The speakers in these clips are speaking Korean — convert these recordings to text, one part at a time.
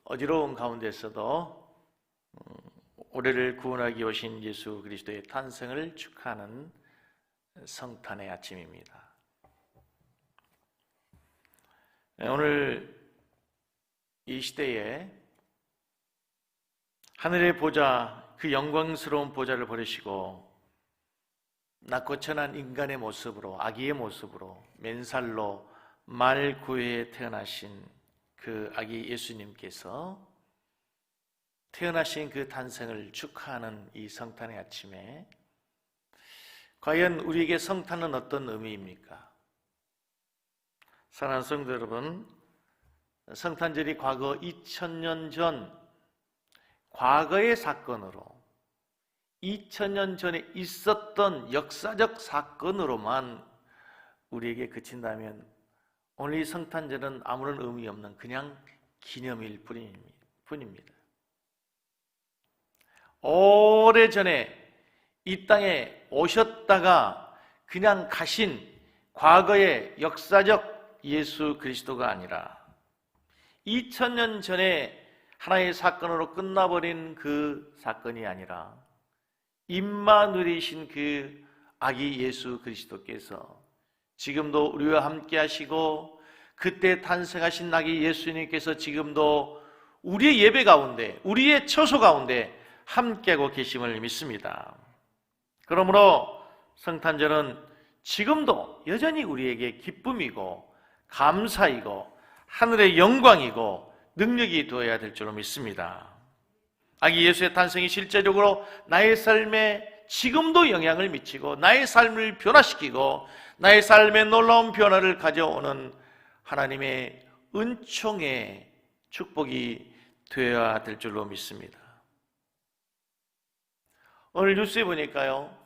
어지러운 가운데서도 우리를 구원하기 오신 예수 그리스도의 탄생을 축하하는 성탄의 아침입니다. 오늘 이 시대에 하늘의 보좌, 그 영광스러운 보좌를 버리시고 낮고 천한 인간의 모습으로, 아기의 모습으로 맨살로 말구유에 태어나신 그 아기 예수님께서 태어나신 그 탄생을 축하하는 이 성탄의 아침에 과연 우리에게 성탄은 어떤 의미입니까? 사랑하는 성도 여러분, 성탄절이 과거 2000년 전 과거의 사건으로 2000년 전에 있었던 역사적 사건으로만 우리에게 그친다면 오늘 이 성탄절은 아무런 의미 없는 그냥 기념일 뿐입니다. 오래전에 이 땅에 오셨다가 그냥 가신 과거의 역사적 예수 그리스도가 아니라 2000년 전에 하나의 사건으로 끝나버린 그 사건이 아니라 임마누엘이신 그 아기 예수 그리스도께서 지금도 우리와 함께 하시고 그때 탄생하신 아기 예수님께서 지금도 우리의 예배 가운데, 우리의 처소 가운데 함께하고 계심을 믿습니다. 그러므로 성탄절은 지금도 여전히 우리에게 기쁨이고 감사이고 하늘의 영광이고 능력이 되어야 될 줄로 믿습니다. 아기 예수의 탄생이 실제적으로 나의 삶에 지금도 영향을 미치고 나의 삶을 변화시키고 나의 삶에 놀라운 변화를 가져오는 하나님의 은총의 축복이 되어야 될 줄로 믿습니다. 오늘 뉴스에 보니까요,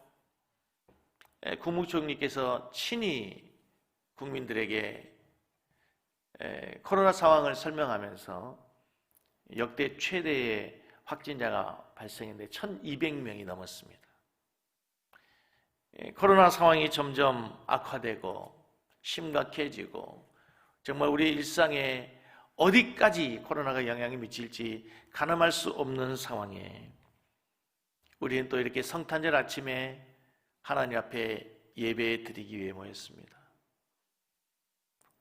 국무총리께서 친히 국민들에게 코로나 상황을 설명하면서 역대 최대의 확진자가 발생했는데 1200명이 넘었습니다. 코로나 상황이 점점 악화되고 심각해지고 정말 우리 일상에 어디까지 코로나가 영향이 미칠지 가늠할 수 없는 상황에 우리는 또 이렇게 성탄절 아침에 하나님 앞에 예배 드리기 위해 모였습니다.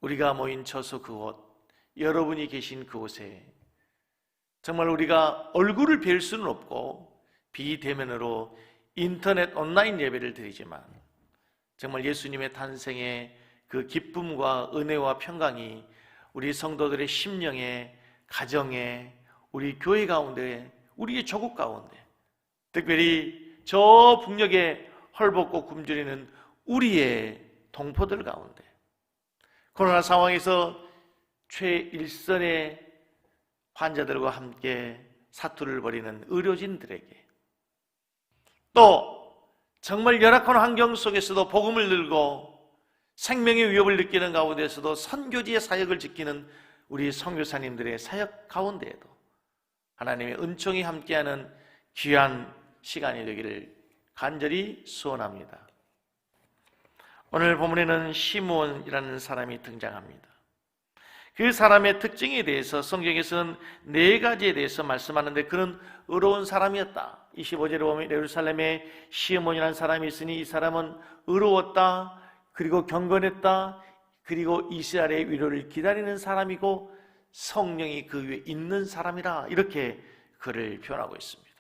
우리가 모인 처소 그곳, 여러분이 계신 그곳에 정말 우리가 얼굴을 뵐 수는 없고 비대면으로 인터넷 온라인 예배를 드리지만 정말 예수님의 탄생의 그 기쁨과 은혜와 평강이 우리 성도들의 심령에, 가정에, 우리 교회 가운데, 우리의 조국 가운데, 특별히 저 북녘에 헐벗고 굶주리는 우리의 동포들 가운데 코로나 상황에서 최일선의 환자들과 함께 사투를 벌이는 의료진들에게 또 정말 열악한 환경 속에서도 복음을 들고 생명의 위협을 느끼는 가운데서도 선교지의 사역을 지키는 우리 선교사님들의 사역 가운데에도 하나님의 은총이 함께하는 귀한 시간이 되기를 간절히 소원합니다. 오늘 본문에는 시므온이라는 사람이 등장합니다. 그 사람의 특징에 대해서 성경에서는 4가지에 대해서 말씀하는데 그는 의로운 사람이었다. 25절에 보면 예루살렘에 시므온이라는 사람이 있으니 이 사람은 의로웠다, 그리고 경건했다, 그리고 이스라엘의 위로를 기다리는 사람이고 성령이 그 위에 있는 사람이라, 이렇게 그를 표현하고 있습니다.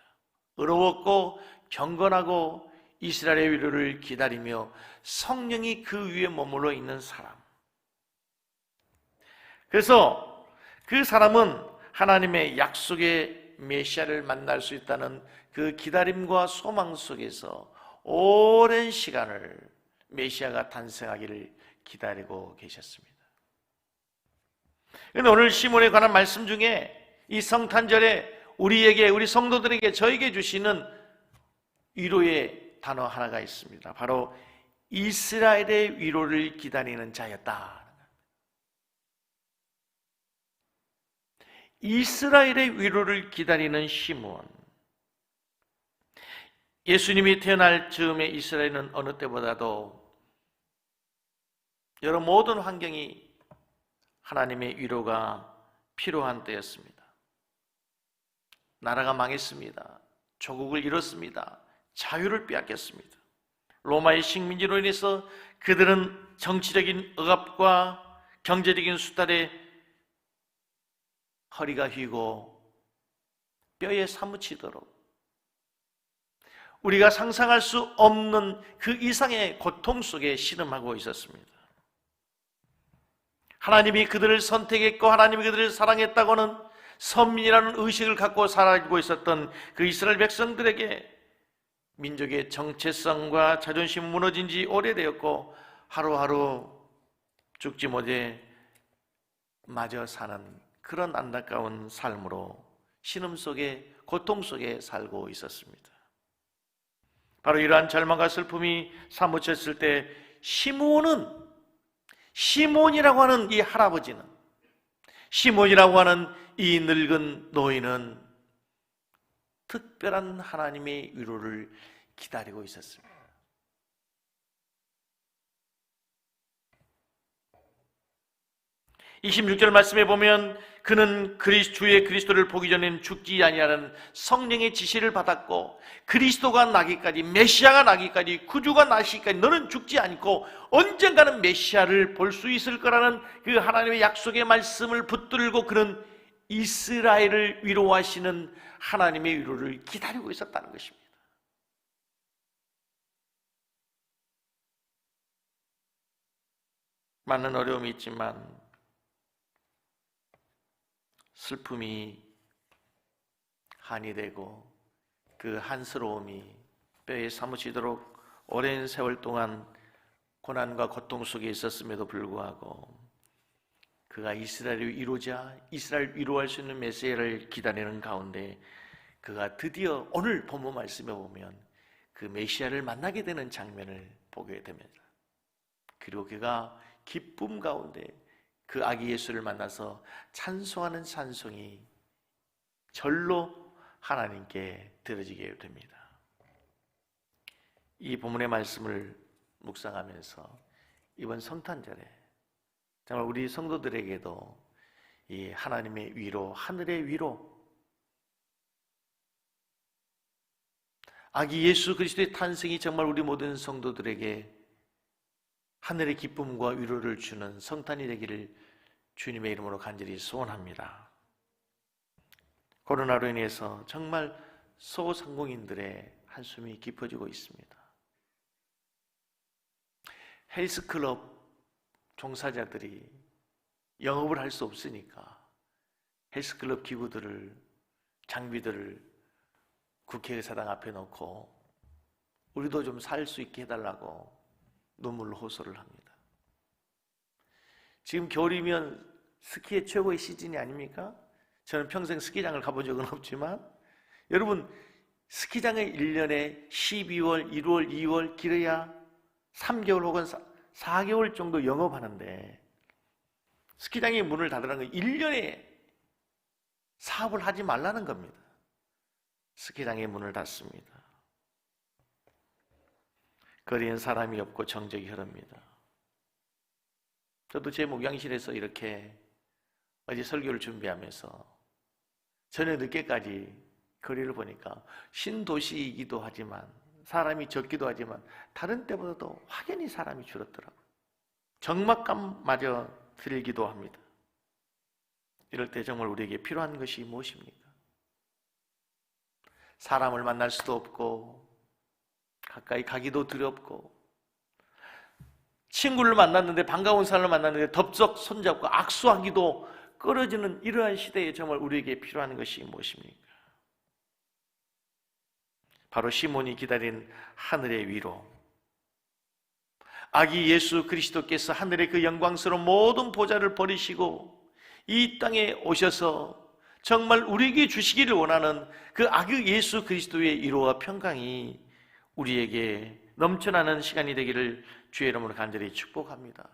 의로웠고 경건하고 이스라엘의 위로를 기다리며 성령이 그 위에 머물러 있는 사람. 그래서 그 사람은 하나님의 약속의 메시아를 만날 수 있다는 그 기다림과 소망 속에서 오랜 시간을 메시아가 탄생하기를 기다리고 계셨습니다. 그런데 오늘 시몬에 관한 말씀 중에 이 성탄절에 우리에게, 우리 성도들에게, 저에게 주시는 위로의 단어 하나가 있습니다. 바로 이스라엘의 위로를 기다리는 자였다. 이스라엘의 위로를 기다리는 시므온. 예수님이 태어날 즈음에 이스라엘은 어느 때보다도 여러 모든 환경이 하나님의 위로가 필요한 때였습니다. 나라가 망했습니다. 조국을 잃었습니다. 자유를 빼앗겼습니다. 로마의 식민지로 인해서 그들은 정치적인 억압과 경제적인 수탈에 허리가 휘고 뼈에 사무치도록 우리가 상상할 수 없는 그 이상의 고통 속에 신음하고 있었습니다. 하나님이 그들을 선택했고 하나님이 그들을 사랑했다고는 선민이라는 의식을 갖고 살아가고 있었던 그 이스라엘 백성들에게 민족의 정체성과 자존심이 무너진 지 오래되었고 하루하루 죽지 못해 마저 사는 그런 안타까운 삶으로 신음 속에 고통 속에 살고 있었습니다. 바로 이러한 절망과 슬픔이 사무쳤을 때 시몬이라고 하는 이 할아버지는, 시몬이라고 하는 이 늙은 노인은 특별한 하나님의 위로를 기다리고 있었습니다. 26절 말씀에 보면 그는 주의 그리스도를 보기 전에는 죽지 아니하는 성령의 지시를 받았고 그리스도가 나기까지, 메시아가 나기까지, 구주가 나시기까지 너는 죽지 않고 언젠가는 메시아를 볼 수 있을 거라는 그 하나님의 약속의 말씀을 붙들고 그는 이스라엘을 위로하시는 하나님의 위로를 기다리고 있었다는 것입니다. 많은 어려움이 있지만 슬픔이 한이 되고 그 한스러움이 뼈에 사무치도록 오랜 세월 동안 고난과 고통 속에 있었음에도 불구하고 그가 이스라엘을 이루자 이스라엘을 위로할 수 있는 메시아를 기다리는 가운데 그가 드디어 오늘 본문 말씀에 보면 그 메시아를 만나게 되는 장면을 보게 됩니다. 그리고 그가 기쁨 가운데 그 아기 예수를 만나서 찬송하는 찬송이 절로 하나님께 들어지게 됩니다. 이 본문의 말씀을 묵상하면서 이번 성탄절에 정말 우리 성도들에게도 이 하나님의 위로, 하늘의 위로, 아기 예수 그리스도의 탄생이 정말 우리 모든 성도들에게 하늘의 기쁨과 위로를 주는 성탄이 되기를 주님의 이름으로 간절히 소원합니다. 코로나로 인해서 정말 소상공인들의 한숨이 깊어지고 있습니다. 헬스클럽 종사자들이 영업을 할 수 없으니까 헬스클럽 기구들을, 장비들을 국회의사당 앞에 놓고 우리도 좀 살 수 있게 해달라고 눈물로 호소를 합니다. 지금 겨울이면 스키의 최고의 시즌이 아닙니까? 저는 평생 스키장을 가본 적은 없지만 여러분 스키장에 1년에 12월, 1월, 2월 길어야 3개월 혹은 4개월 정도 영업하는데 스키장이 문을 닫으라는 건 1년에 사업을 하지 말라는 겁니다. 스키장의 문을 닫습니다. 거리엔 사람이 없고 정적이 흐릅니다. 저도 제 목양실에서 이렇게 어제 설교를 준비하면서 저녁 늦게까지 거리를 보니까 신도시이기도 하지만 사람이 적기도 하지만 다른 때보다도 확연히 사람이 줄었더라고요. 적막감마저 들기도 합니다. 이럴 때 정말 우리에게 필요한 것이 무엇입니까? 사람을 만날 수도 없고 가까이 가기도 두렵고 친구를 만났는데 반가운 사람을 만났는데 덥석 손잡고 악수하기도 꺼려지는 이러한 시대에 정말 우리에게 필요한 것이 무엇입니까? 바로 시몬이 기다린 하늘의 위로, 아기 예수 그리스도께서 하늘의 그 영광스러운 모든 보좌를 버리시고 이 땅에 오셔서 정말 우리에게 주시기를 원하는 그 아기 예수 그리스도의 위로와 평강이 우리에게 넘쳐나는 시간이 되기를 주의 이름으로 간절히 축복합니다.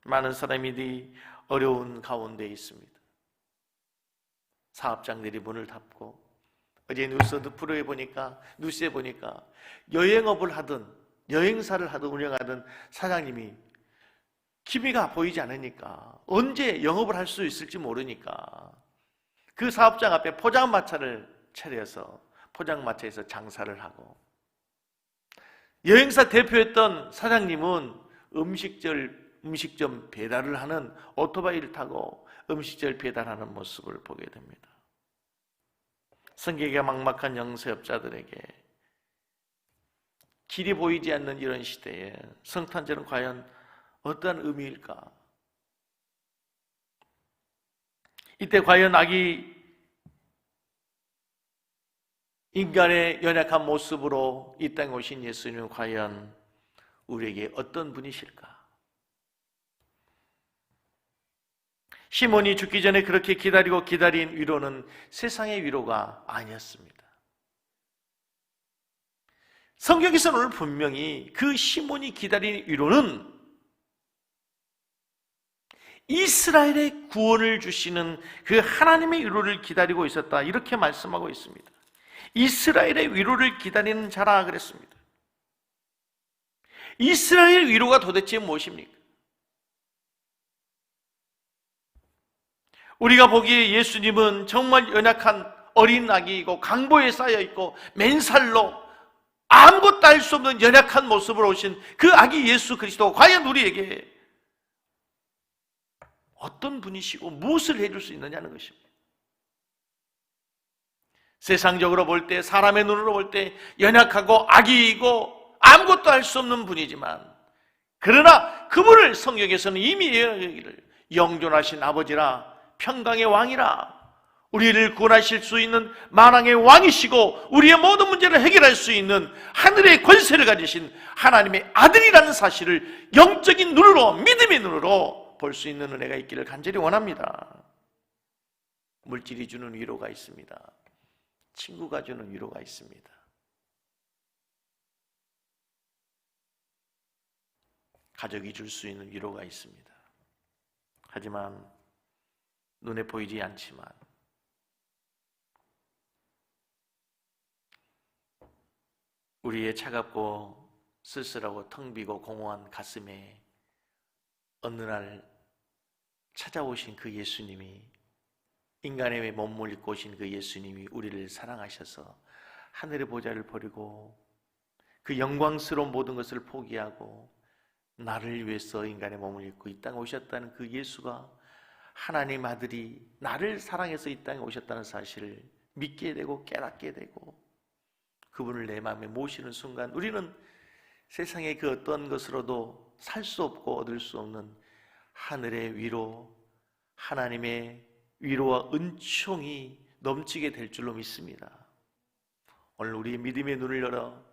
많은 사람들이 어려운 가운데 있습니다. 사업장들이 문을 닫고 어제 뉴스에 보니까 여행업을 하든 여행사를 하든 운영하든 사장님이 기미가 보이지 않으니까, 언제 영업을 할 수 있을지 모르니까 그 사업장 앞에 포장마차를 차려서 포장마차에서 장사를 하고, 여행사 대표였던 사장님은 음식점 배달을 하는 오토바이를 타고 음식점 배달하는 모습을 보게 됩니다. 성격이 막막한 영세업자들에게 길이 보이지 않는 이런 시대에 성탄절은 과연 어떠한 의미일까? 이때 과연 악이 인간의 연약한 모습으로 이 땅에 오신 예수님은 과연 우리에게 어떤 분이실까? 시몬이 죽기 전에 그렇게 기다리고 기다린 위로는 세상의 위로가 아니었습니다. 성경에서는 오늘 분명히 그 시몬이 기다린 위로는 이스라엘의 구원을 주시는 그 하나님의 위로를 기다리고 있었다, 이렇게 말씀하고 있습니다. 이스라엘의 위로를 기다리는 자라 그랬습니다. 이스라엘 위로가 도대체 무엇입니까? 우리가 보기에 예수님은 정말 연약한 어린 아기이고 강보에 쌓여있고 맨살로 아무것도 할 수 없는 연약한 모습으로 오신 그 아기 예수 그리스도가 과연 우리에게 어떤 분이시고 무엇을 해줄 수 있느냐는 것입니다. 세상적으로 볼 때, 사람의 눈으로 볼 때 연약하고 악이고 아무것도 할 수 없는 분이지만, 그러나 그분을 성경에서는 이미 여기를 영존하신 아버지라, 평강의 왕이라, 우리를 구원하실 수 있는 만왕의 왕이시고 우리의 모든 문제를 해결할 수 있는 하늘의 권세를 가지신 하나님의 아들이라는 사실을 영적인 눈으로, 믿음의 눈으로 볼 수 있는 은혜가 있기를 간절히 원합니다. 물질이 주는 위로가 있습니다. 친구가 주는 위로가 있습니다. 가족이 줄 수 있는 위로가 있습니다. 하지만 눈에 보이지 않지만 우리의 차갑고 쓸쓸하고 텅 비고 공허한 가슴에 어느 날 찾아오신 그 예수님이, 인간의 몸을 입고 오신 그 예수님이 우리를 사랑하셔서 하늘의 보좌를 버리고 그 영광스러운 모든 것을 포기하고 나를 위해서 인간의 몸을 입고 이 땅에 오셨다는 그 예수가, 하나님 아들이 나를 사랑해서 이 땅에 오셨다는 사실을 믿게 되고 깨닫게 되고 그분을 내 마음에 모시는 순간, 우리는 세상의 그 어떤 것으로도 살 수 없고 얻을 수 없는 하늘의 위로, 하나님의 위로와 은총이 넘치게 될 줄로 믿습니다. 오늘 우리의 믿음의 눈을 열어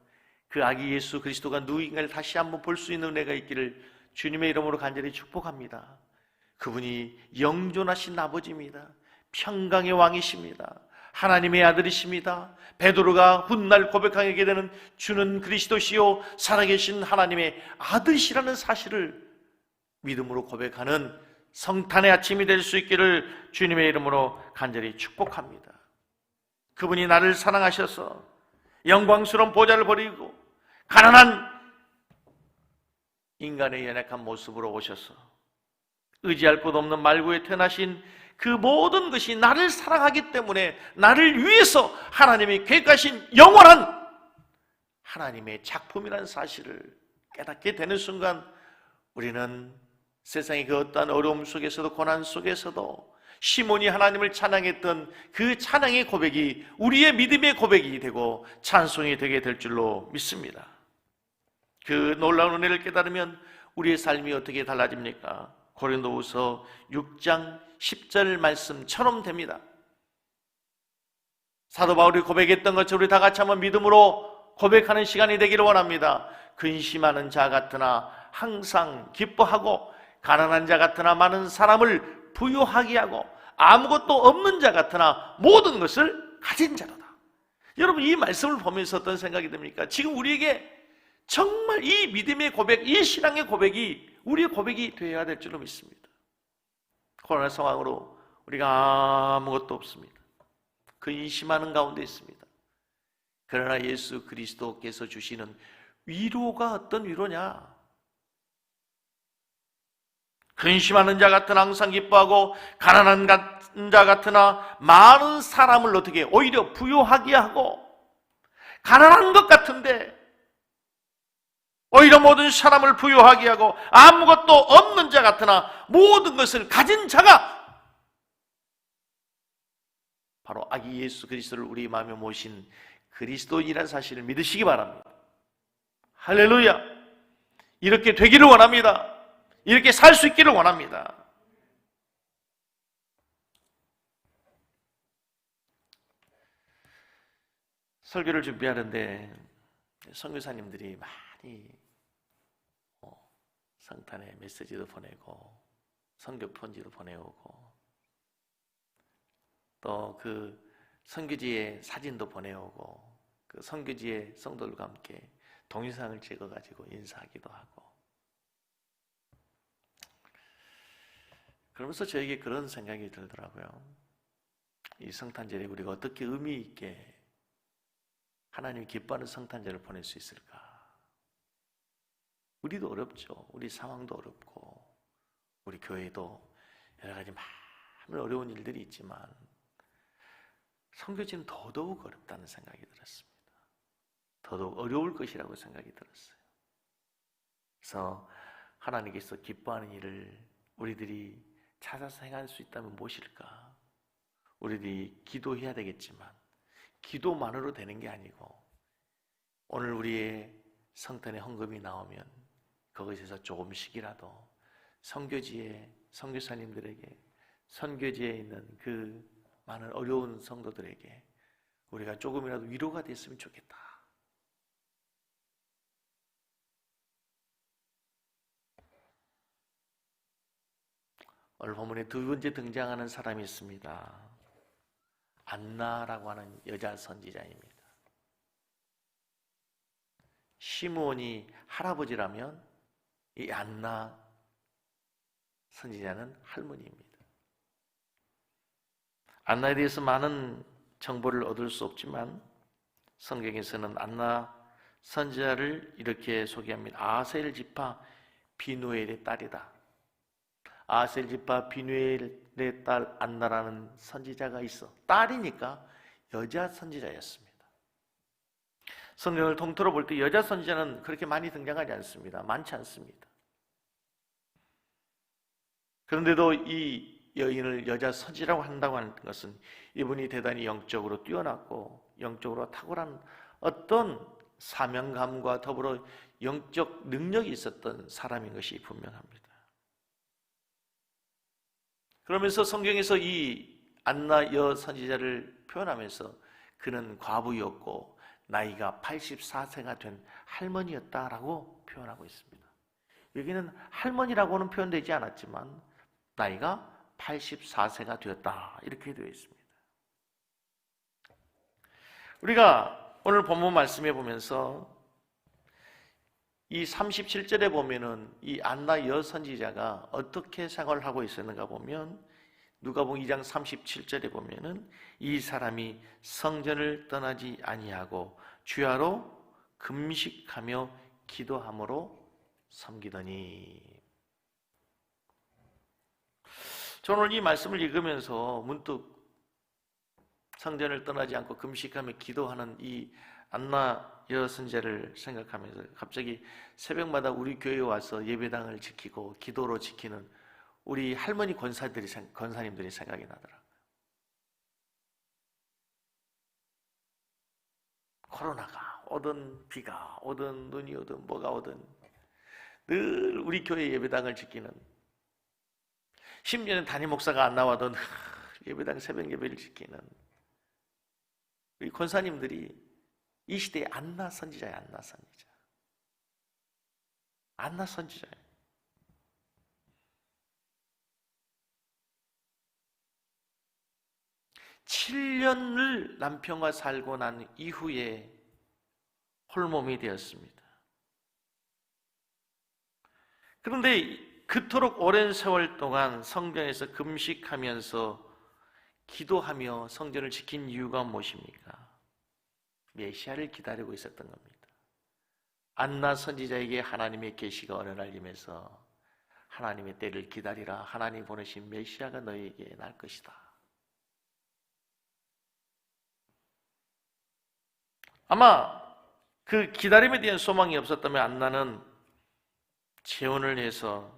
그 아기 예수 그리스도가 누구인가를 다시 한번 볼 수 있는 은혜가 있기를 주님의 이름으로 간절히 축복합니다. 그분이 영존하신 아버지입니다. 평강의 왕이십니다. 하나님의 아들이십니다. 베드로가 훗날 고백하게 되는 주는 그리스도시요 살아계신 하나님의 아들이시라는 사실을 믿음으로 고백하는 성탄의 아침이 될 수 있기를 주님의 이름으로 간절히 축복합니다. 그분이 나를 사랑하셔서 영광스러운 보좌를 버리고 가난한 인간의 연약한 모습으로 오셔서 의지할 것 없는 말구에 태어나신 그 모든 것이 나를 사랑하기 때문에 나를 위해서 하나님이 계획하신 영원한 하나님의 작품이라는 사실을 깨닫게 되는 순간, 우리는 세상의 그 어떠한 어려움 속에서도 고난 속에서도 시몬이 하나님을 찬양했던 그 찬양의 고백이 우리의 믿음의 고백이 되고 찬송이 되게 될 줄로 믿습니다. 그 놀라운 은혜를 깨달으면 우리의 삶이 어떻게 달라집니까? 고린도후서 6장 10절 말씀처럼 됩니다. 사도 바울이 고백했던 것처럼 우리 다 같이 한번 믿음으로 고백하는 시간이 되기를 원합니다. 근심하는 자 같으나 항상 기뻐하고, 가난한 자 같으나 많은 사람을 부유하게 하고, 아무것도 없는 자 같으나 모든 것을 가진 자로다. 여러분, 이 말씀을 보면서 어떤 생각이 듭니까? 지금 우리에게 정말 이 믿음의 고백, 이 신앙의 고백이 우리의 고백이 되어야 될 줄로 믿습니다. 코로나 상황으로 우리가 아무것도 없습니다. 근심하는 가운데 있습니다. 그러나 예수 그리스도께서 주시는 위로가 어떤 위로냐? 근심하는 자 같으나 항상 기뻐하고 가난한 자 같으나 많은 사람을 어떻게 오히려 부유하게 하고, 가난한 것 같은데 오히려 모든 사람을 부유하게 하고, 아무것도 없는 자 같으나 모든 것을 가진 자가 바로 아기 예수 그리스도를 우리 마음에 모신 그리스도인이라는 사실을 믿으시기 바랍니다. 할렐루야! 이렇게 되기를 원합니다. 이렇게 살 수 있기를 원합니다. 설교를 준비하는데 선교사님들이 많이 성탄에 메시지도 보내고 선교 편지도 보내오고 또 그 선교지의 사진도 보내오고 그 선교지의 성도들과 함께 동영상을 찍어가지고 인사하기도 하고, 그러면서 저에게 그런 생각이 들더라고요. 이 성탄절에 우리가 어떻게 의미 있게 하나님이 기뻐하는 성탄절을 보낼 수 있을까? 우리도 어렵죠. 우리 상황도 어렵고 우리 교회도 여러 가지 많은 어려운 일들이 있지만 선교지는 더더욱 어렵다는 생각이 들었습니다. 더더욱 어려울 것이라고 생각이 들었어요. 그래서 하나님께서 기뻐하는 일을 우리들이 찾아서 행할 수 있다면 무엇일까? 우리들이 기도해야 되겠지만 기도만으로 되는 게 아니고, 오늘 우리의 성탄의 헌금이 나오면 그것에서 조금씩이라도 선교지에, 선교사님들에게, 선교지에 있는 그 많은 어려운 성도들에게 우리가 조금이라도 위로가 됐으면 좋겠다. 오늘 본문에 두 번째 등장하는 사람이 있습니다. 안나라고 하는 여자 선지자입니다. 시므온이 할아버지라면 이 안나 선지자는 할머니입니다. 안나에 대해서 많은 정보를 얻을 수 없지만 성경에서는 안나 선지자를 이렇게 소개합니다. 아셀 지파 비누엘의 딸이다. 아셀 지파 비누엘의 딸 안나라는 선지자가 있어. 딸이니까 여자 선지자였습니다. 성경을 통틀어 볼 때 여자 선지자는 그렇게 많이 등장하지 않습니다. 많지 않습니다. 그런데도 이 여인을 여자 선지자라고 한다고 하는 것은 이분이 대단히 영적으로 뛰어났고 영적으로 탁월한 어떤 사명감과 더불어 영적 능력이 있었던 사람인 것이 분명합니다. 그러면서 성경에서 이 안나 여 선지자를 표현하면서 그는 과부였고 나이가 84세가 된 할머니였다라고 표현하고 있습니다. 여기는 할머니라고는 표현되지 않았지만 나이가 84세가 되었다 이렇게 되어 있습니다. 우리가 오늘 본문 말씀해 보면서 이 37절에 보면은 이 안나 여 선지자가 어떻게 생활을 하고 있었는가 보면, 누가복음 2장 37절에 보면은 이 사람이 성전을 떠나지 아니하고 주야로 금식하며 기도함으로 섬기더니. 저는 오늘 이 말씀을 읽으면서 문득 성전을 떠나지 않고 금식하며 기도하는 이 안나 여 선지자를 생각하면서 갑자기 새벽마다 우리 교회에 와서 예배당을 지키고 기도로 지키는 우리 할머니 권사님들이 생각이 나더라고요. 코로나가 오든 비가 오든 눈이 오든 뭐가 오든 늘 우리 교회 예배당을 지키는, 심지어는 담임 목사가 안 나와도 예배당 새벽 예배를 지키는 우리 권사님들이 이 시대의 안나 선지자예요. 안나 선지자. 안나 선지자예요. (7년을) 남편과 살고 난 이후에 홀몸이 되었습니다. 그런데 그토록 오랜 세월 동안 성전에서 금식하면서 기도하며 성전을 지킨 이유가 무엇입니까? 메시아를 기다리고 있었던 겁니다. 안나 선지자에게 하나님의 계시가 어느 날 임해서 하나님의 때를 기다리라. 하나님 보내신 메시아가 너에게 날 것이다. 아마 그 기다림에 대한 소망이 없었다면 안나는 재혼을 해서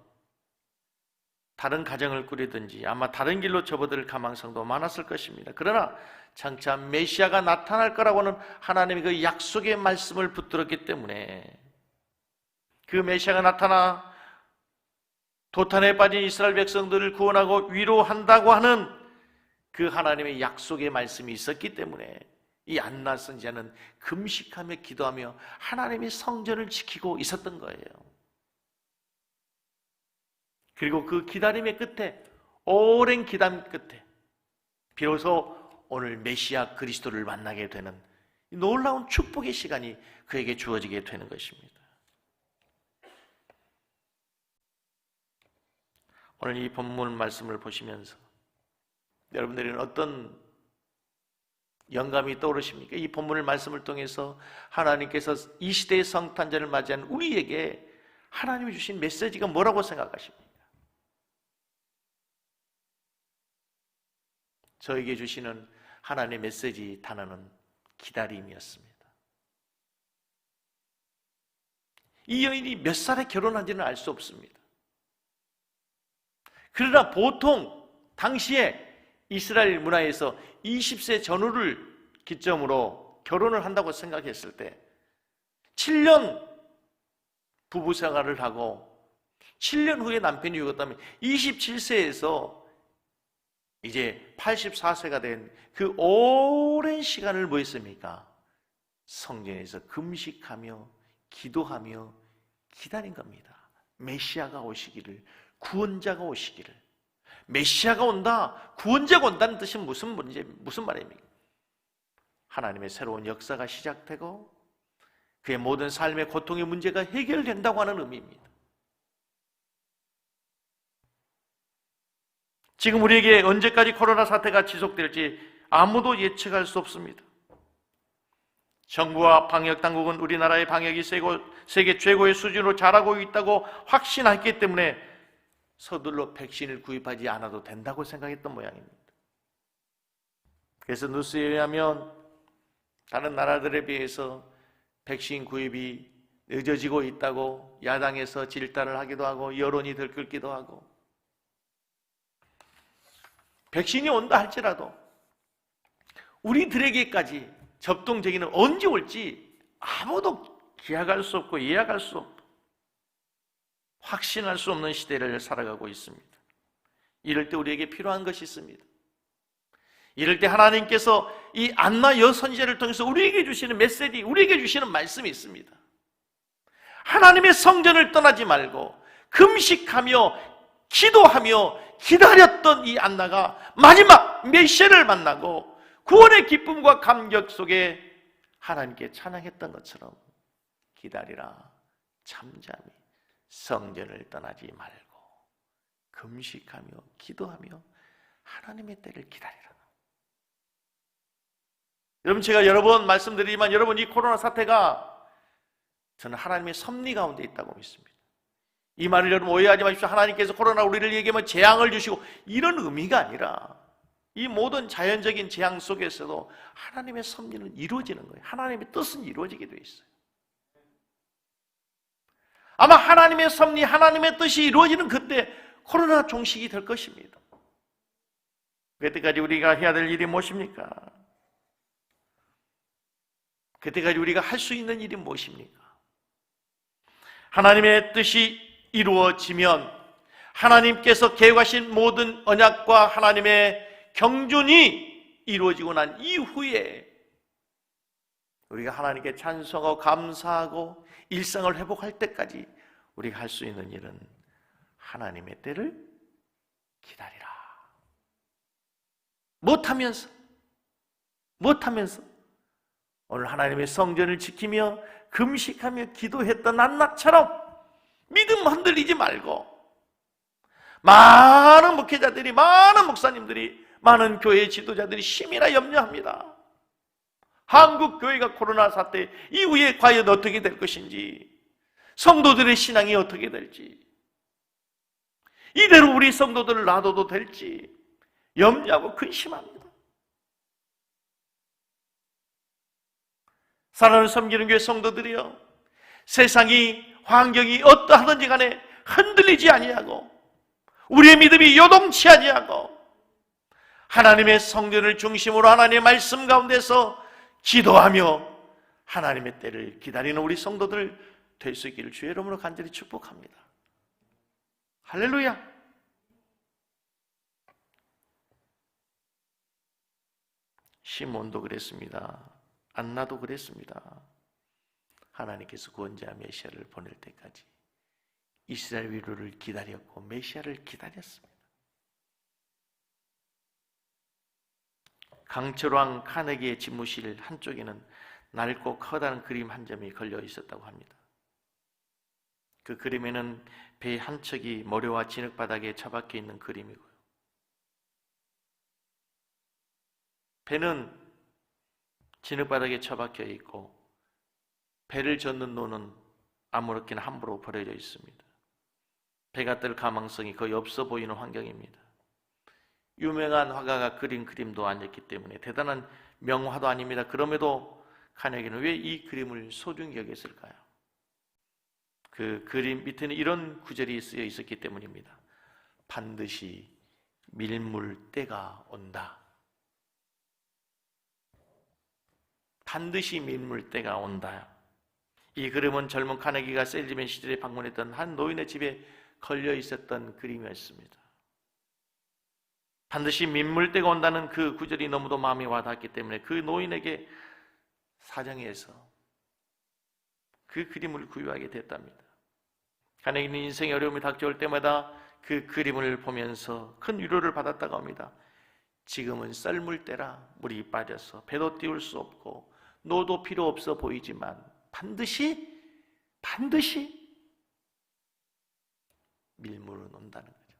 다른 가정을 꾸리든지 아마 다른 길로 접어들 가망성도 많았을 것입니다. 그러나 장차 메시아가 나타날 거라고는 하나님의 그 약속의 말씀을 붙들었기 때문에 그 메시아가 나타나 도탄에 빠진 이스라엘 백성들을 구원하고 위로한다고 하는 그 하나님의 약속의 말씀이 있었기 때문에 이 안나 선지자는 금식하며 기도하며 하나님의 성전을 지키고 있었던 거예요. 그리고 그 기다림의 끝에, 오랜 기다림 끝에 비로소 오늘 메시아 그리스도를 만나게 되는 놀라운 축복의 시간이 그에게 주어지게 되는 것입니다. 오늘 이 본문 말씀을 보시면서 여러분들은 어떤 영감이 떠오르십니까? 이 본문을 말씀을 통해서 하나님께서 이 시대의 성탄절을 맞이한 우리에게 하나님이 주신 메시지가 뭐라고 생각하십니까? 저에게 주시는 하나님의 메시지 단어는 기다림이었습니다. 이 여인이 몇 살에 결혼한지는 알 수 없습니다. 그러나 보통 당시에 이스라엘 문화에서 20세 전후를 기점으로 결혼을 한다고 생각했을 때 7년 부부 생활을 하고 7년 후에 남편이 죽었다면 27세에서 이제 84세가 된 그 오랜 시간을 뭐 했습니까? 성전에서 금식하며 기도하며 기다린 겁니다. 메시아가 오시기를, 구원자가 오시기를. 메시아가 온다, 구원자가 온다는 뜻은 무슨 말입니까? 하나님의 새로운 역사가 시작되고 그의 모든 삶의 고통의 문제가 해결된다고 하는 의미입니다. 지금 우리에게 언제까지 코로나 사태가 지속될지 아무도 예측할 수 없습니다. 정부와 방역당국은 우리나라의 방역이 세계 최고의 수준으로 잘하고 있다고 확신했기 때문에 서둘러 백신을 구입하지 않아도 된다고 생각했던 모양입니다. 그래서 뉴스에 의하면 다른 나라들에 비해서 백신 구입이 늦어지고 있다고 야당에서 질타를 하기도 하고 여론이 들끓기도 하고, 백신이 온다 할지라도 우리들에게까지 접종제기는 언제 올지 아무도 기약할 수 없고 예약할 수 없고 확신할 수 없는 시대를 살아가고 있습니다. 이럴 때 우리에게 필요한 것이 있습니다. 이럴 때 하나님께서 이 안나 여선지자를 통해서 우리에게 주시는 메시지, 우리에게 주시는 말씀이 있습니다. 하나님의 성전을 떠나지 말고 금식하며 기도하며 기다렸던 이 안나가 마지막 메시아를 만나고 구원의 기쁨과 감격 속에 하나님께 찬양했던 것처럼 기다리라, 잠잠히 성전을 떠나지 말고 금식하며 기도하며 하나님의 때를 기다리라. 여러분, 제가 여러 번 말씀드리지만 여러분, 이 코로나 사태가 저는 하나님의 섭리 가운데 있다고 믿습니다. 이 말을 여러분 오해하지 마십시오. 하나님께서 코로나 우리를 얘기하면 재앙을 주시고 이런 의미가 아니라 이 모든 자연적인 재앙 속에서도 하나님의 섭리는 이루어지는 거예요. 하나님의 뜻은 이루어지게 돼 있어요. 아마 하나님의 섭리, 하나님의 뜻이 이루어지는 그때 코로나 종식이 될 것입니다. 그때까지 우리가 해야 될 일이 무엇입니까? 그때까지 우리가 할 수 있는 일이 무엇입니까? 하나님의 뜻이 이루어지면 하나님께서 계획하신 모든 언약과 하나님의 경륜이 이루어지고 난 이후에 우리가 하나님께 찬송하고 감사하고 일상을 회복할 때까지 우리가 할 수 있는 일은 하나님의 때를 기다리라. 못하면서 오늘 하나님의 성전을 지키며 금식하며 기도했던 안나처럼 믿음 흔들리지 말고, 많은 목회자들이, 많은 목사님들이, 많은 교회 지도자들이 심이나 염려합니다. 한국 교회가 코로나 사태 이후에 과연 어떻게 될 것인지, 성도들의 신앙이 어떻게 될지. 이대로 우리 성도들을 놔둬도 될지 염려하고 근심합니다. 사랑하는 섬기는 교회 성도들이여, 세상이 환경이 어떠하든지 간에 흔들리지 아니하고 우리의 믿음이 요동치 아니하고 하나님의 성전을 중심으로 하나님의 말씀 가운데서 기도하며 하나님의 때를 기다리는 우리 성도들 될 수 있기를 주의 이름으로 간절히 축복합니다. 할렐루야. 시몬도 그랬습니다. 안나도 그랬습니다. 하나님께서 구원자 메시아를 보낼 때까지 이스라엘 위로를 기다렸고 메시아를 기다렸습니다. 강철왕 카네기의 집무실 한쪽에는 낡고 커다란 그림 한 점이 걸려 있었다고 합니다. 그 그림에는 배 한 척이 모래와 진흙바닥에 처박혀 있는 그림이고요. 배는 진흙바닥에 처박혀 있고 배를 젓는 노는 아무렇게나 함부로 버려져 있습니다. 배가 뜰 가망성이 거의 없어 보이는 환경입니다. 유명한 화가가 그린 그림도 아니었기 때문에 대단한 명화도 아닙니다. 그럼에도 카네기는 왜 이 그림을 소중히 여겼을까요? 그 그림 밑에는 이런 구절이 쓰여 있었기 때문입니다. 반드시 밀물 때가 온다. 반드시 밀물 때가 온다. 이 그림은 젊은 카네기가 셀지맨 시절에 방문했던 한 노인의 집에 걸려 있었던 그림이었습니다. 반드시 밀물 때가 온다는 그 구절이 너무도 마음에 와닿았기 때문에 그 노인에게 사정해서 그 그림을 구입하게 됐답니다. 카네기는 인생의 어려움이 닥쳐올 때마다 그 그림을 보면서 큰 위로를 받았다고 합니다. 지금은 썰물 때라 물이 빠져서 배도 띄울 수 없고 노도 필요 없어 보이지만 반드시 밀물은 온다는 거죠.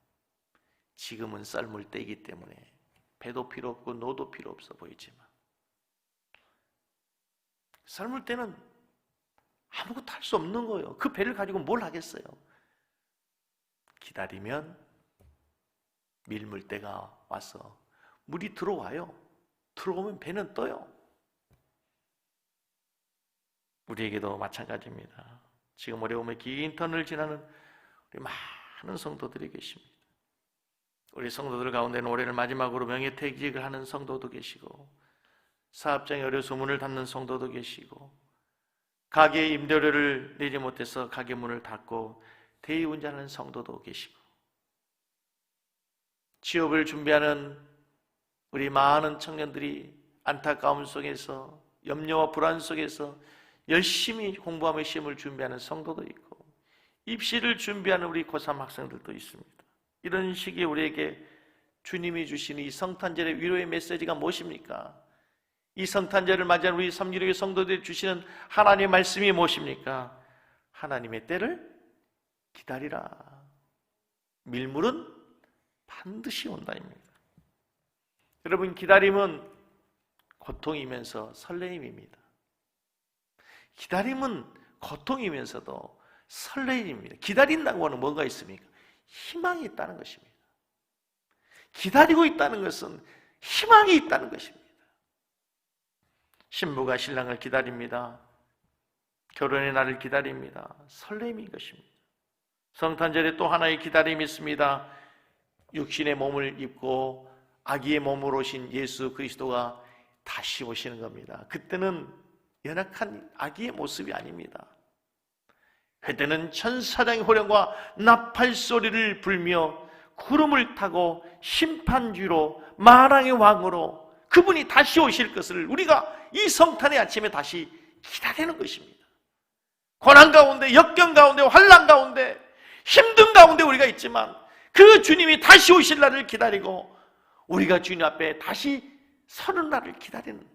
지금은 썰물 때이기 때문에 배도 필요 없고 노도 필요 없어 보이지만 썰물 때는 아무것도 할 수 없는 거예요. 그 배를 가지고 뭘 하겠어요? 기다리면 밀물 때가 와서 물이 들어와요. 들어오면 배는 떠요. 우리에게도 마찬가지입니다. 지금 어려움의 긴 터널을 지나는 우리 많은 성도들이 계십니다. 우리 성도들 가운데는 올해를 마지막으로 명예퇴직을 하는 성도도 계시고 사업장에 어려서 문을 닫는 성도도 계시고 가게의 임대료를 내지 못해서 가게 문을 닫고 대리운전하는 성도도 계시고 취업을 준비하는 우리 많은 청년들이 안타까움 속에서 염려와 불안 속에서 열심히 공부하며 시험을 준비하는 성도도 있고 입시를 준비하는 우리 고3 학생들도 있습니다. 이런 시기에 우리에게 주님이 주시는 이 성탄절의 위로의 메시지가 무엇입니까? 이 성탄절을 맞이한 우리 삼일교회 성도들이 주시는 하나님의 말씀이 무엇입니까? 하나님의 때를 기다리라. 밀물은 반드시 온다입니다. 여러분, 기다림은 고통이면서 설레임입니다. 기다림은 고통이면서도 설레임입니다. 기다린다고 하는 뭔가 있습니까? 희망이 있다는 것입니다. 기다리고 있다는 것은 희망이 있다는 것입니다. 신부가 신랑을 기다립니다. 결혼의 날을 기다립니다. 설렘인 것입니다. 성탄절에 또 하나의 기다림이 있습니다. 육신의 몸을 입고 아기의 몸으로 오신 예수 그리스도가 다시 오시는 겁니다. 그때는 연약한 아기의 모습이 아닙니다. 그때는 천사장의 호령과 나팔 소리를 불며 구름을 타고 심판주로 만왕의 왕으로 그분이 다시 오실 것을 우리가 이 성탄의 아침에 다시 기다리는 것입니다. 고난 가운데, 역경 가운데, 환난 가운데, 힘든 가운데 우리가 있지만 그 주님이 다시 오실 날을 기다리고 우리가 주님 앞에 다시 서는 날을 기다리는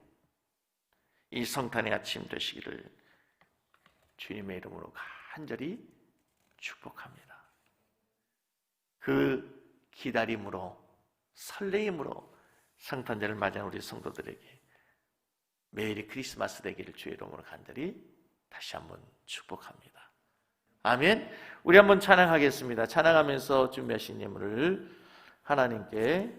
이 성탄의 아침 되시기를 주님의 이름으로 간절히 축복합니다. 그 기다림으로, 설레임으로 성탄절을 맞이한 우리 성도들에게 메리 크리스마스 되기를 주의 이름으로 간절히 다시 한번 축복합니다. 아멘. 우리 한번 찬양하겠습니다. 찬양하면서 준비하신 예물을 하나님께